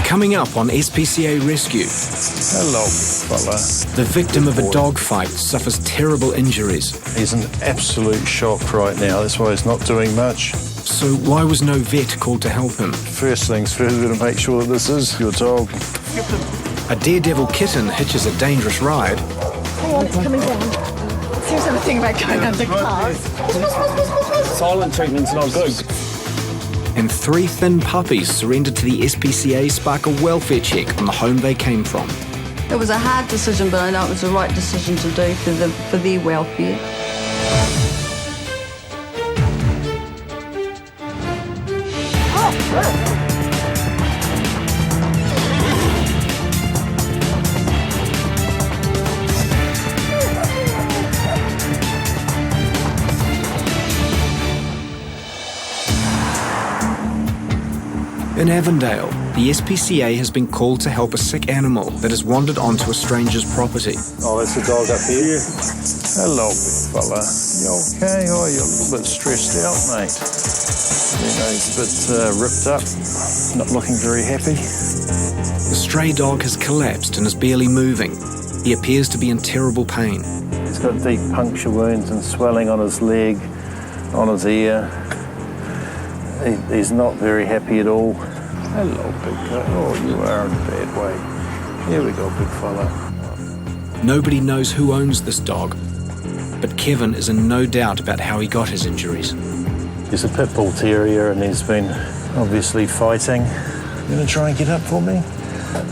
Coming up on SPCA Rescue. Hello, fella. The victim of a dog fight suffers terrible injuries. He's in absolute shock right now. That's why he's not doing much. So why was no vet called to help him? First things first, we're going to make sure that this is your dog. A daredevil kitten hitches a dangerous ride. Hang on, it's coming down. Seems everything about going under cars. Silent treatment's not good. And 3 thin puppies surrendered to the SPCA spark a welfare check on the home they came from. It was a hard decision, but I know it was the right decision to do for their welfare. In Avondale, the SPCA has been called to help a sick animal that has wandered onto a stranger's property. Oh, that's the dog up here? Yeah. Hello, big fella. You okay? Oh, you're a little bit stressed out, mate. You know, he's a bit ripped up, not looking very happy. The stray dog has collapsed and is barely moving. He appears to be in terrible pain. He's got deep puncture wounds and swelling on his leg, on his ear. He's not very happy at all. Hello, big guy. Oh, you are in a bad way. Here we go, big fella. Nobody knows who owns this dog, but Kevin is in no doubt about how he got his injuries. He's a pit bull terrier and he's been obviously fighting. You gonna try and get up for me?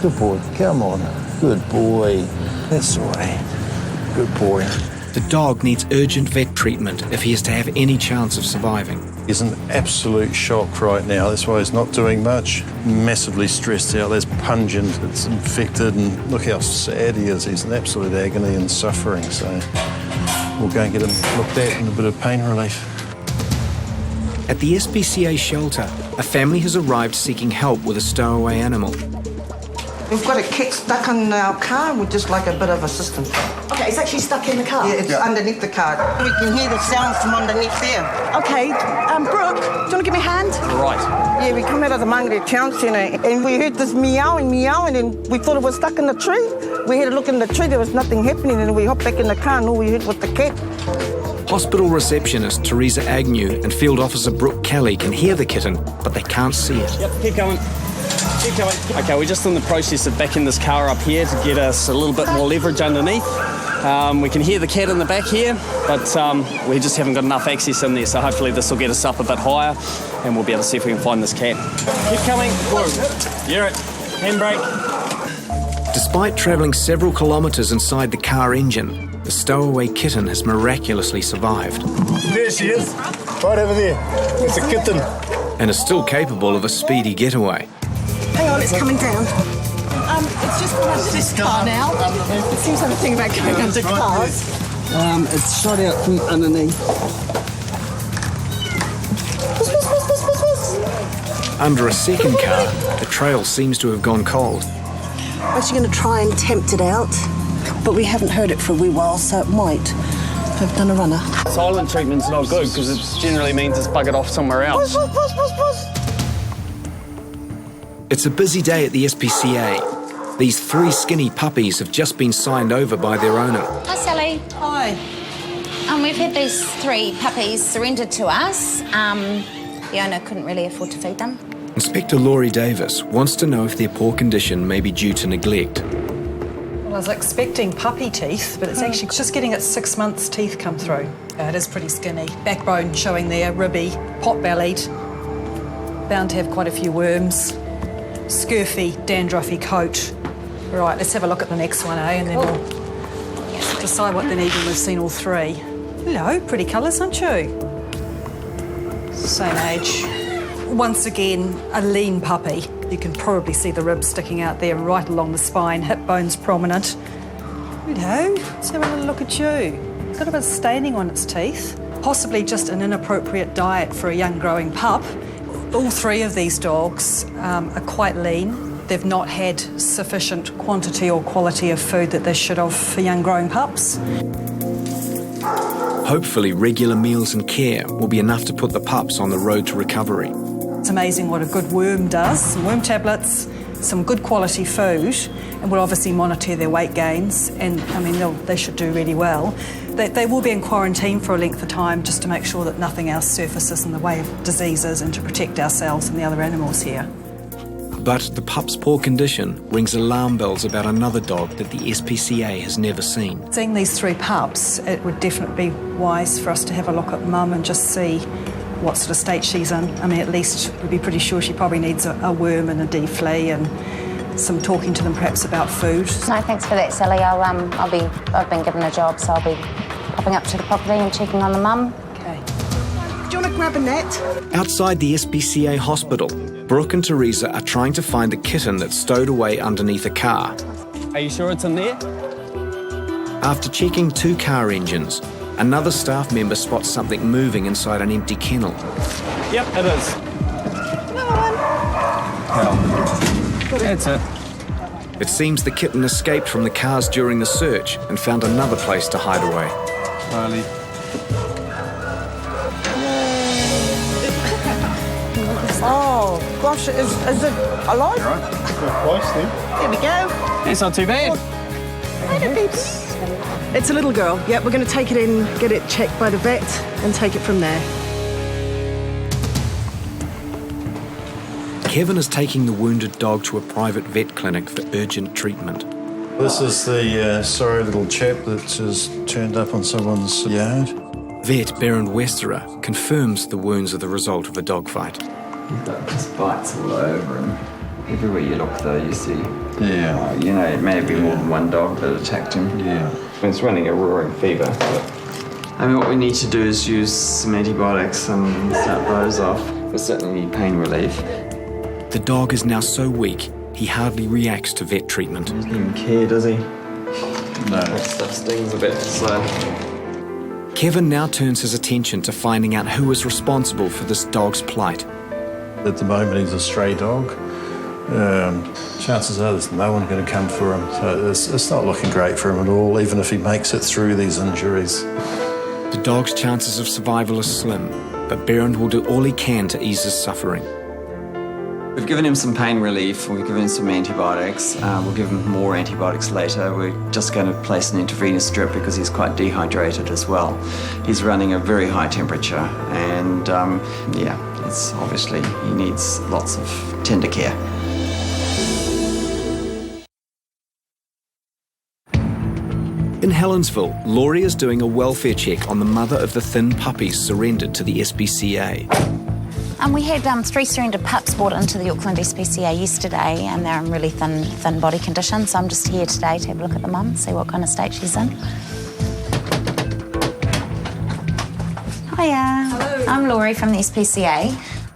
Good boy, come on. Good boy. That's all right. Good boy. The dog needs urgent vet treatment if he is to have any chance of surviving. He's in absolute shock right now. That's why he's not doing much. Massively stressed out. There's pungent, it's infected, and look how sad he is. He's in absolute agony and suffering. So we'll go and get him looked at and a bit of pain relief. At the SPCA shelter, a family has arrived seeking help with a stowaway animal. We've got a cat stuck in our car and we'd just like a bit of assistance. Okay, it's actually stuck in the car? Yeah, it's underneath the car. We can hear the sounds from underneath there. Okay, Brooke, do you want to give me a hand? Right. Yeah, we come out of the Mangere Town Centre and we heard this meowing, and we thought it was stuck in the tree. We had a look in the tree, there was nothing happening, and we hopped back in the car and all we heard was the cat. Hospital receptionist Teresa Agnew and field officer Brooke Kelly can hear the kitten, but they can't see it. Yep, keep going. Keep going. Okay, we're just in the process of backing this car up here to get us a little bit more leverage underneath. We can hear the cat in the back here, but we just haven't got enough access in there, so hopefully this will get us up a bit higher and we'll be able to see if we can find this cat. Keep coming. Whoa. You're it. Handbrake. Despite travelling several kilometres inside the car engine, the stowaway kitten has miraculously survived. There she is, right over there. It's a kitten. And is still capable of a speedy getaway. Hang on, it's coming down. It's just gone under this car now. It seems like a thing about going under cars. It's shot out from underneath. Under a second car, the trail seems to have gone cold. We're actually going to try and tempt it out, but we haven't heard it for a wee while, so it might have done a runner. Silent treatment's not good because it generally means it's buggered off somewhere else. It's a busy day at the SPCA. These 3 skinny puppies have just been signed over by their owner. Hi, Sally. Hi. We've had these 3 puppies surrendered to us. The owner couldn't really afford to feed them. Inspector Laurie Davis wants to know if their poor condition may be due to neglect. Well, I was expecting puppy teeth, but it's actually just getting its 6 months teeth come through. It is pretty skinny. Backbone showing there, ribby, pot-bellied. Bound to have quite a few worms. Scurfy, dandruffy coat. Right, let's have a look at the next one, and then we'll decide what they need when we've seen all 3. Hello, pretty colours, aren't you? Same age. Once again, a lean puppy. You can probably see the ribs sticking out there right along the spine, hip bones prominent. Hello, let's have a little look at you. It's got a bit of staining on its teeth. Possibly just an inappropriate diet for a young growing pup. All 3 of these dogs are quite lean. They've not had sufficient quantity or quality of food that they should have for young growing pups. Hopefully, regular meals and care will be enough to put the pups on the road to recovery. It's amazing what a good worm does. Some worm tablets, some good quality food, and we'll obviously monitor their weight gains, and I mean they should do really well. They will be in quarantine for a length of time just to make sure that nothing else surfaces in the way of diseases and to protect ourselves and the other animals here. But the pup's poor condition rings alarm bells about another dog that the SPCA has never seen. Seeing these 3 pups, it would definitely be wise for us to have a look at Mum and just see what sort of state she's in. I mean, at least we'd be pretty sure she probably needs a worm and a deflea and some talking to them perhaps about food. No, thanks for that, Sally. I've been given a job, so I'll be popping up to the property and checking on the mum. Okay. Do you want to grab a net? Outside the SPCA hospital, Brooke and Teresa are trying to find the kitten that's stowed away underneath a car. Are you sure it's in there? After checking 2 car engines, another staff member spots something moving inside an empty kennel. Yep, it is. That's it. It seems the kitten escaped from the cars during the search and found another place to hide away. Riley. Oh, gosh, is it alive? There we go. It's not too bad. It's a little girl. Yep, we're going to take it in, get it checked by the vet, and take it from there. Kevin is taking the wounded dog to a private vet clinic for urgent treatment. This is the sorry little chap that has turned up on someone's yard. Vet Berend Westerer confirms the wounds are the result of a dogfight. He's got just bites all over him. Everywhere you look, though, you see. Yeah. You know, it may be more than one dog that attacked him. Yeah. It's running a roaring fever. I mean, what we need to do is use some antibiotics and start those off. We certainly need pain relief. The dog is now so weak, he hardly reacts to vet treatment. He doesn't even care, does he? No. That stuff stings a bit, so... Kevin now turns his attention to finding out who is responsible for this dog's plight. At the moment, he's a stray dog. Chances are there's no one going to come for him. So it's not looking great for him at all, even if he makes it through these injuries. The dog's chances of survival are slim, but Berend will do all he can to ease his suffering. We've given him some pain relief, we've given him some antibiotics. We'll give him more antibiotics later. We're just going to place an intravenous drip because he's quite dehydrated as well. He's running a very high temperature and, it's obviously he needs lots of tender care. In Helensville, Laurie is doing a welfare check on the mother of the thin puppies surrendered to the SPCA. We had 3 surrendered pups brought into the Auckland SPCA yesterday, and they're in really thin body condition, so I'm just here today to have a look at the mum, see what kind of state she's in. Hiya. Hello. I'm Laurie from the SPCA.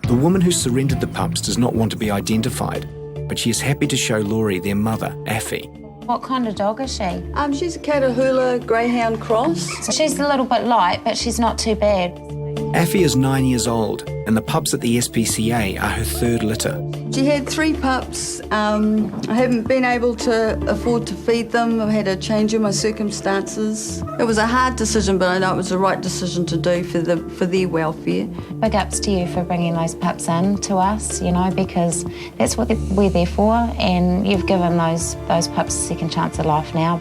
The woman who surrendered the pups does not want to be identified, but she is happy to show Laurie their mother, Affy. What kind of dog is she? She's a Catahoula Greyhound cross. So she's a little bit light, but she's not too bad. Affy is 9 years old, and the pups at the SPCA are her 3rd litter. She had 3 pups. I haven't been able to afford to feed them. I've had a change in my circumstances. It was a hard decision, but I know it was the right decision to do for their welfare. Big ups to you for bringing those pups in to us, you know, because that's what we're there for, and you've given those pups a second chance at life now.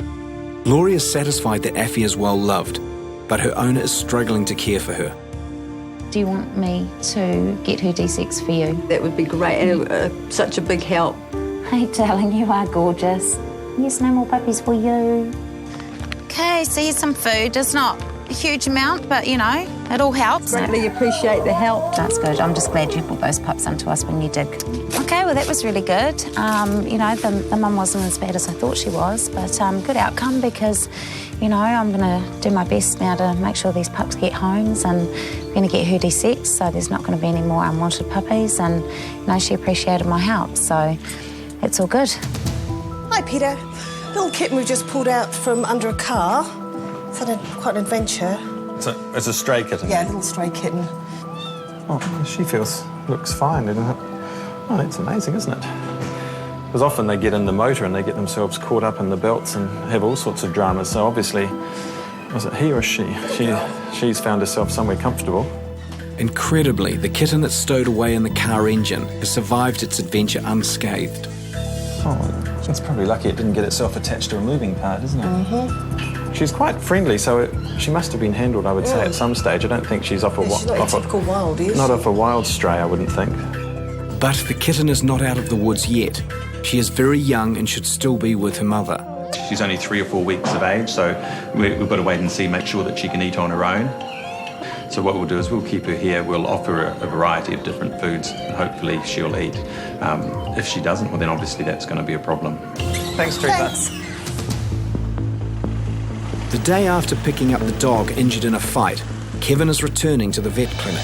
Laurie is satisfied that Affy is well loved, but her owner is struggling to care for her. Do you want me to get her D6 for you? That would be great, and such a big help. Hey, darling, you are gorgeous. Yes, no more puppies for you. Okay, so here's some food. It's not a huge amount, but, you know, it all helps. Greatly appreciate the help. That's good. I'm just glad you brought those pups into us when you did. Okay, well, that was really good. You know, the mum wasn't as bad as I thought she was, but good outcome because, you know, I'm going to do my best now to make sure these pups get homes, and I'm going to get her D6, so there's not going to be any more unwanted puppies, and, you know, she appreciated my help, so it's all good. Hi, Peter. Little kitten we just pulled out from under a car. It's had quite an adventure. It's a stray kitten? Yeah, a little stray kitten. Oh, she looks fine, doesn't it? Oh, that's amazing, isn't it? Because often they get in the motor and they get themselves caught up in the belts and have all sorts of dramas. So obviously, was it he or she? She's found herself somewhere comfortable. Incredibly, the kitten that's stowed away in the car engine has survived its adventure unscathed. Oh, it's probably lucky it didn't get itself attached to a moving part, isn't it? She's quite friendly, so she must have been handled, I would say, at some stage. I don't think she's off a She's not a typical wild, is not she? off a wild stray, I wouldn't think. But the kitten is not out of the woods yet. She is very young and should still be with her mother. She's only 3 or 4 weeks of age, so we've got to wait and see, make sure that she can eat on her own. So what we'll do is we'll keep her here, we'll offer her a variety of different foods, and hopefully she'll eat. If she doesn't, well then obviously that's going to be a problem. Thanks, Teresa. The day after picking up the dog injured in a fight, Kevin is returning to the vet clinic.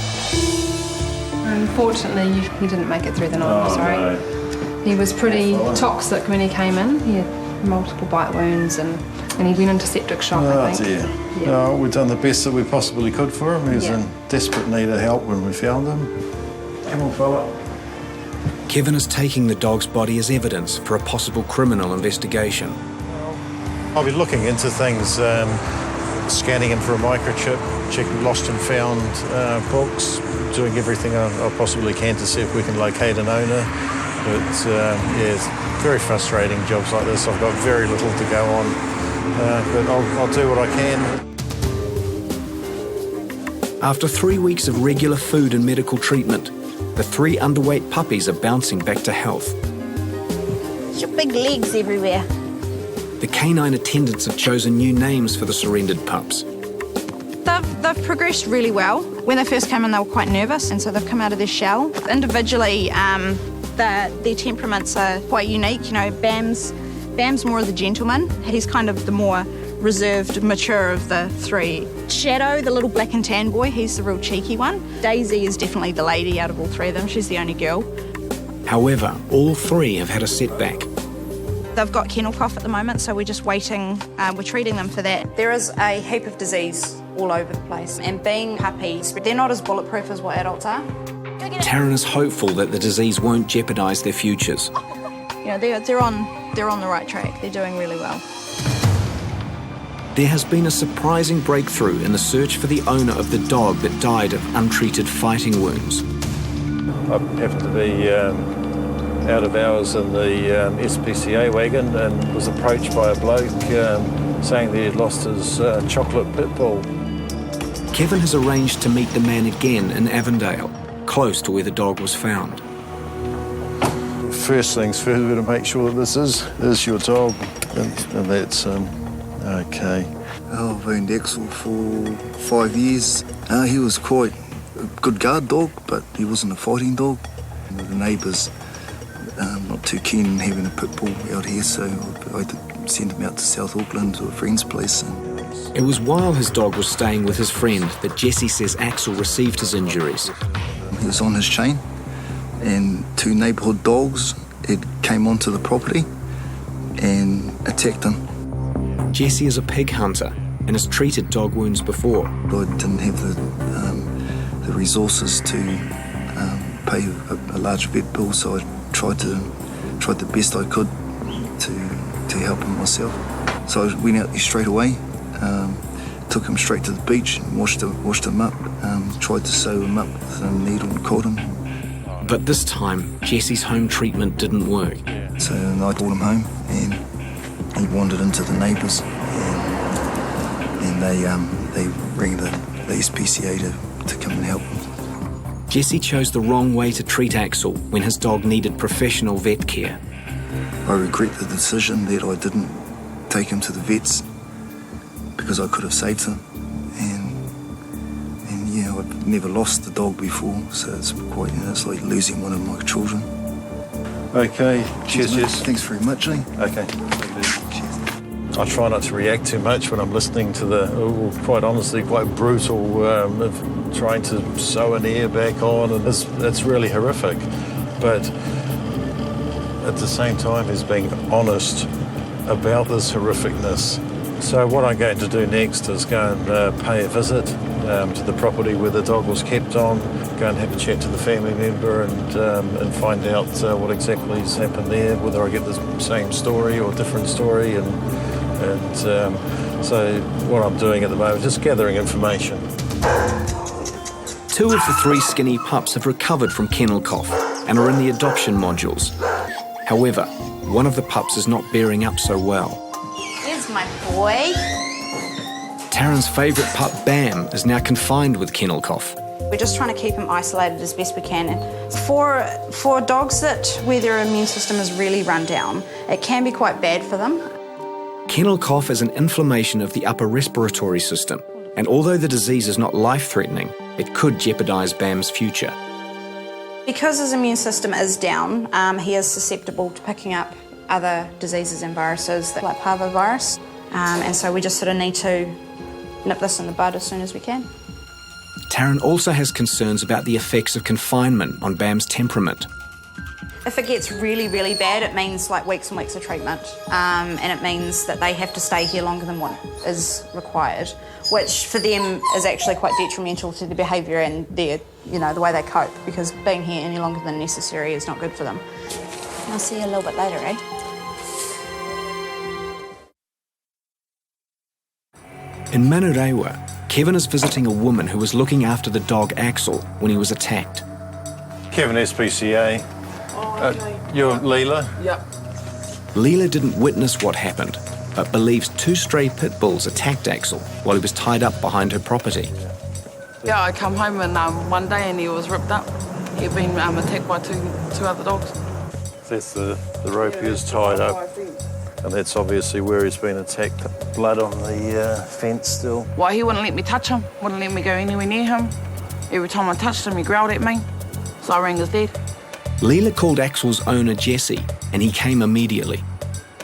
Unfortunately, he didn't make it through the night, sorry. No. He was pretty toxic when he came in. He had multiple bite wounds and he went into septic shock, I think. Dear. Yeah. No, we've done the best that we possibly could for him. He was in desperate need of help when we found him. Come on, fella. Kevin is taking the dog's body as evidence for a possible criminal investigation. I'll be looking into things, scanning him for a microchip, checking lost and found books, doing everything I possibly can to see if we can locate an owner. But yeah, it's very frustrating jobs like this. I've got very little to go on, but I'll do what I can. After 3 weeks of regular food and medical treatment, the 3 underweight puppies are bouncing back to health. Your big legs everywhere. The canine attendants have chosen new names for the surrendered pups. They've progressed really well. When they first came in, they were quite nervous, and so they've come out of their shell. Individually, their temperaments are quite unique. You know, Bam's more of the gentleman. He's kind of the more reserved, mature of the 3. Shadow, the little black and tan boy, he's the real cheeky one. Daisy is definitely the lady out of all 3 of them. She's the only girl. However, all 3 have had a setback. They've got kennel cough at the moment, so we're just waiting. We're treating them for that. There is a heap of disease all over the place, and being puppies, they're not as bulletproof as what adults are. Taryn is hopeful that the disease won't jeopardise their futures. You know, they're on the right track. They're doing really well. There has been a surprising breakthrough in the search for the owner of the dog that died of untreated fighting wounds. I happened to be out of hours in the SPCA wagon and was approached by a bloke saying that he'd lost his chocolate pit bull. Kevin has arranged to meet the man again in Avondale, close to where the dog was found. First things first, we're going to make sure that this is your dog, and that's okay. I've owned Axel for 5 years. He was quite a good guard dog, but he wasn't a fighting dog. The neighbours not too keen on having a pit bull out here, so I had to send him out to South Auckland to a friend's place. It was while his dog was staying with his friend that Jesse says Axel received his injuries. He was on his chain, and 2 neighbourhood dogs came onto the property and attacked him. Jesse is a pig hunter and has treated dog wounds before. I didn't have the resources to pay a large vet bill, so I tried the best I could to help him myself. So I went out there straight away, took him straight to the beach, and washed him up, tried to sew him up with a needle and caught him. But this time, Jesse's home treatment didn't work. So I brought him home, and he wandered into the neighbours, and they rang the SPCA to come and help him. Jesse chose the wrong way to treat Axel when his dog needed professional vet care. I regret the decision that I didn't take him to the vets, because I could have saved him. And yeah, I've never lost the dog before, so it's quite, it's like losing one of my children. Okay, cheers. Thanks very much, eh? Okay. I try not to react too much when I'm listening to the, quite honestly, quite brutal of trying to sew an ear back on, and it's really horrific. But at the same time, is being honest about this horrificness. So what I'm going to do next is go and pay a visit to the property where the dog was kept on, go and have a chat to the family member and find out what exactly has happened there, whether I get the same story or different story. And so what I'm doing at the moment is just gathering information. 2 of the 3 skinny pups have recovered from kennel cough and are in the adoption modules. However, one of the pups is not bearing up so well. Here's my boy. Taryn's favourite pup, Bam, is now confined with kennel cough. We're just trying to keep him isolated as best we can. And for dogs where their immune system is really run down, it can be quite bad for them. Kennel cough is an inflammation of the upper respiratory system, and although the disease is not life-threatening, it could jeopardise Bam's future. Because his immune system is down, he is susceptible to picking up other diseases and viruses like parvovirus, and so we just sort of need to nip this in the bud as soon as we can. Taryn also has concerns about the effects of confinement on Bam's temperament. If it gets really, really bad, it means like weeks and weeks of treatment, and it means that they have to stay here longer than what is required, which for them is actually quite detrimental to their behaviour and their, the way they cope, because being here any longer than necessary is not good for them. I'll see you a little bit later, eh? In Manurewa, Kevin is visiting a woman who was looking after the dog Axel when he was attacked. Kevin, SPCA. You're Leela? Yep. Leela didn't witness what happened, but believes 2 stray pit bulls attacked Axel while he was tied up behind her property. Yeah, I come home and one day and he was ripped up. He'd been attacked by two other dogs. That's the rope he is tied up, and that's obviously where he's been attacked. Blood on the fence still. Well, he wouldn't let me touch him, wouldn't let me go anywhere near him. Every time I touched him, he growled at me, so I rang his dad. Leela called Axel's owner Jesse, and he came immediately.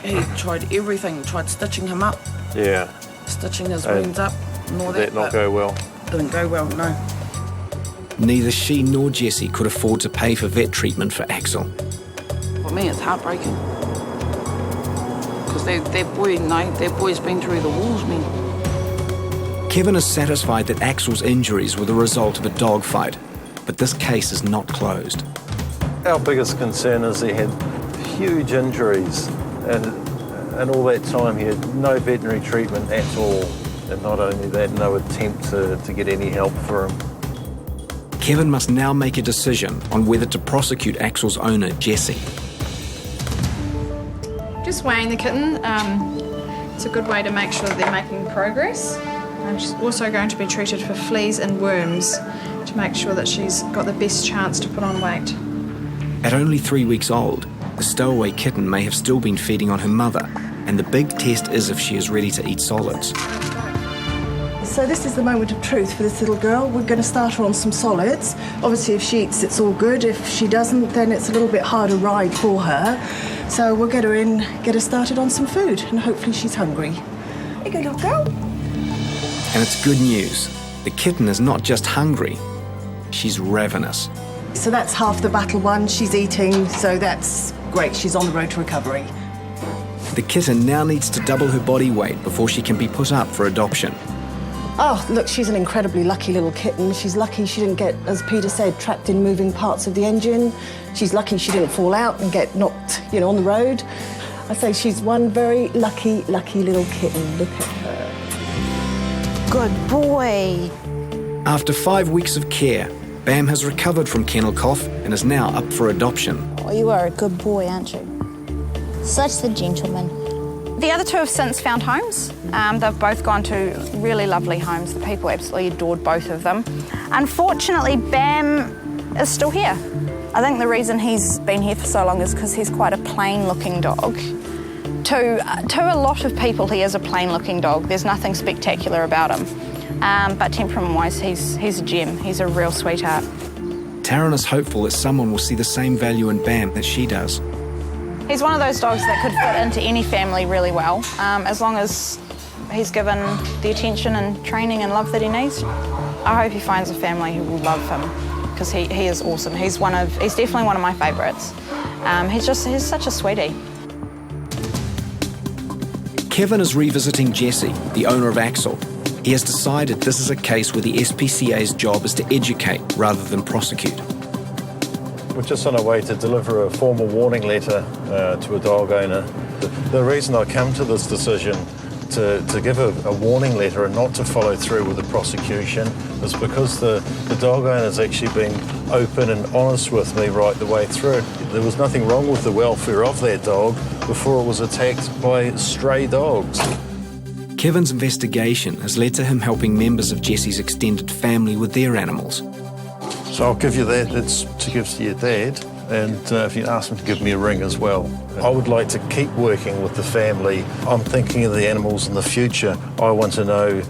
He tried everything, tried stitching him up. Yeah. Stitching his wounds up and all that. Did that not go well? Didn't go well, no. Neither she nor Jesse could afford to pay for vet treatment for Axel. For me, it's heartbreaking. Because that boy's been through the walls, man. Kevin is satisfied that Axel's injuries were the result of a dog fight, but this case is not closed. Our biggest concern is he had huge injuries, and all that time he had no veterinary treatment at all. And not only that, no attempt to get any help for him. Kevin must now make a decision on whether to prosecute Axel's owner, Jesse. Just weighing the kitten. It's a good way to make sure that they're making progress. She's also going to be treated for fleas and worms to make sure that she's got the best chance to put on weight. At only 3 weeks old, the stowaway kitten may have still been feeding on her mother, and the big test is if she is ready to eat solids. So this is the moment of truth for this little girl. We're going to start her on some solids. Obviously, if she eats, it's all good. If she doesn't, then it's a little bit harder ride for her. So we'll get her in, get her started on some food, and hopefully she's hungry. Here you go, little girl. And it's good news. The kitten is not just hungry, she's ravenous. So that's half the battle won. She's eating, so that's great. She's on the road to recovery. The kitten now needs to double her body weight before she can be put up for adoption. Oh, look, she's an incredibly lucky little kitten. She's lucky she didn't get, as Peter said, trapped in moving parts of the engine. She's lucky she didn't fall out and get knocked, on the road. I say she's one very lucky little kitten. Look at her. Good boy. After 5 weeks of care, Bam has recovered from kennel cough and is now up for adoption. Oh, you are a good boy, aren't you? Such the gentleman. The other 2 have since found homes. They've both gone to really lovely homes. The people absolutely adored both of them. Unfortunately, Bam is still here. I think the reason he's been here for so long is because he's quite a plain-looking dog. To a lot of people, he is a plain-looking dog. There's nothing spectacular about him. But temperament-wise, he's a gem. He's a real sweetheart. Taryn is hopeful that someone will see the same value in Bam that she does. He's one of those dogs that could fit into any family really well, as long as he's given the attention and training and love that he needs. I hope he finds a family who will love him, because he is awesome. He's definitely one of my favourites. He's such a sweetie. Kevin is revisiting Jesse, the owner of Axel. He has decided this is a case where the SPCA's job is to educate rather than prosecute. We're just on our way to deliver a formal warning letter to a dog owner. The reason I come to this decision to give a warning letter and not to follow through with the prosecution is because the dog owner's actually been open and honest with me right the way through. There was nothing wrong with the welfare of that dog before it was attacked by stray dogs. Kevin's investigation has led to him helping members of Jesse's extended family with their animals. So I'll give you that. It's to give to your dad. And if you ask him to give me a ring as well. I would like to keep working with the family. I'm thinking of the animals in the future. I want to know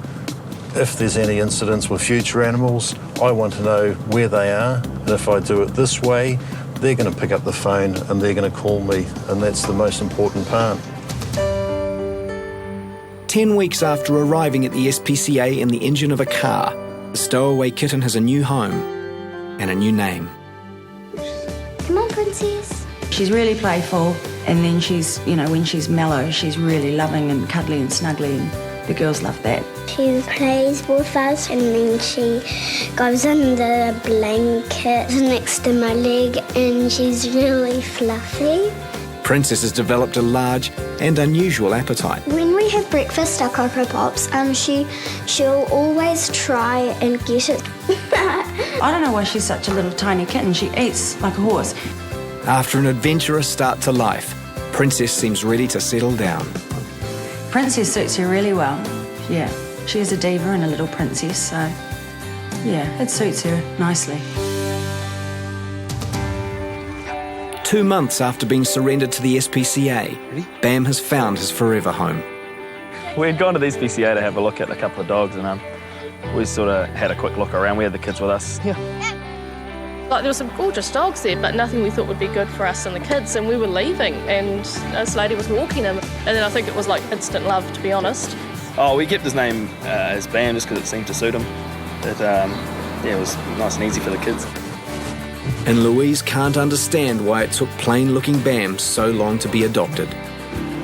if there's any incidents with future animals. I want to know where they are. And if I do it this way, they're going to pick up the phone and they're going to call me. And that's the most important part. 10 weeks after arriving at the SPCA in the engine of a car, the stowaway kitten has a new home and a new name. Come on, Princess. She's really playful, and then she's, when she's mellow, she's really loving and cuddly and snuggly, and the girls love that. She plays with us, and then she goes under the blanket next to my leg, and she's really fluffy. Princess has developed a large and unusual appetite. When we have breakfast, our Cocoa Pops, she'll always try and get it. I don't know why she's such a little tiny kitten. She eats like a horse. After an adventurous start to life, Princess seems ready to settle down. Princess suits her really well. Yeah, she is a diva and a little princess, so yeah, it suits her nicely. 2 months after being surrendered to the SPCA, Bam has found his forever home. We'd gone to the SPCA to have a look at a couple of dogs, and we sort of had a quick look around. We had the kids with us. Yeah. Like, there were some gorgeous dogs there, but nothing we thought would be good for us and the kids, and we were leaving, and this lady was walking him, and then I think it was like instant love, to be honest. Oh, we kept his name as Bam just because it seemed to suit him. It was nice and easy for the kids. And Louise can't understand why it took plain-looking Bam so long to be adopted.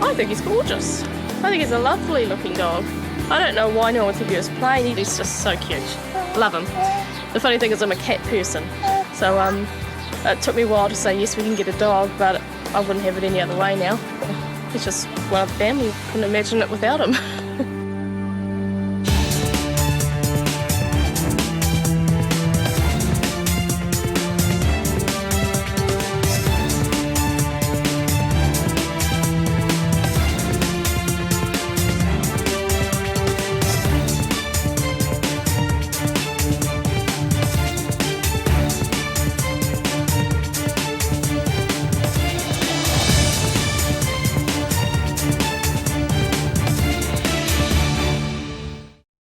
I think he's gorgeous. I think he's a lovely looking dog. I don't know why no one thinks he was plain. He's just so cute. Love him. The funny thing is I'm a cat person, so it took me a while to say yes, we can get a dog, but I wouldn't have it any other way now. He's just one of the family. Couldn't imagine it without him.